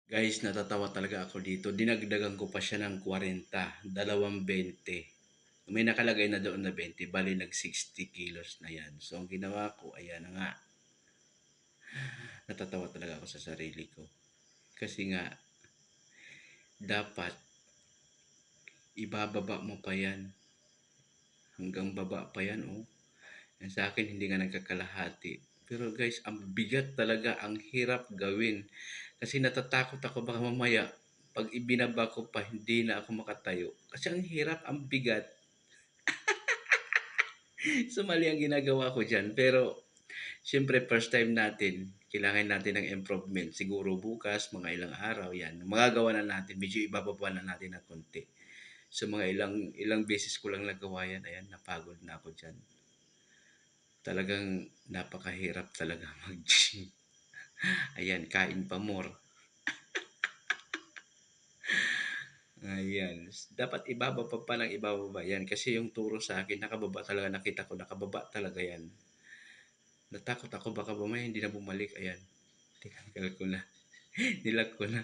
Guys, natatawa talaga ako dito. Dinagdagan ko pa siya ng 40, 2.20. May nakalagay na doon na 20, bali nag 60 kilos na yan. So, ang ginawa ko, ayan na nga. Natatawa talaga ako sa sarili ko. Kasi nga, dapat, ibababa mo pa yan. Hanggang baba pa yan, oh. Yan sa akin, hindi nga nagkakalahati. Pero guys, ang bigat talaga, ang hirap gawin. Kasi natatakot ako baka mamaya, pag ibinaba ko pa, hindi na ako makatayo. Kasi ang hirap, ang bigat. So, mali ang ginagawa ko dyan. Pero, siyempre, first time natin, kailangan natin ng improvement. Siguro bukas, mga ilang araw, yan. Magagawa na natin, medyo ibababa na natin ng konti. So, mga ilang beses ko lang nagawa yan. Ayan, napagod na ako dyan. Talagang napakahirap talaga mag-gym. Ayan, kain pa more. Ayan. Dapat ibababa pa ng ibababa yan. Kasi yung turo sa akin, nakababa talaga. Nakita ko, nakababa talaga yan. Natakot ako, baka mamaya hindi na bumalik. Ayan. Tinanggal ko na. Nilag ko na.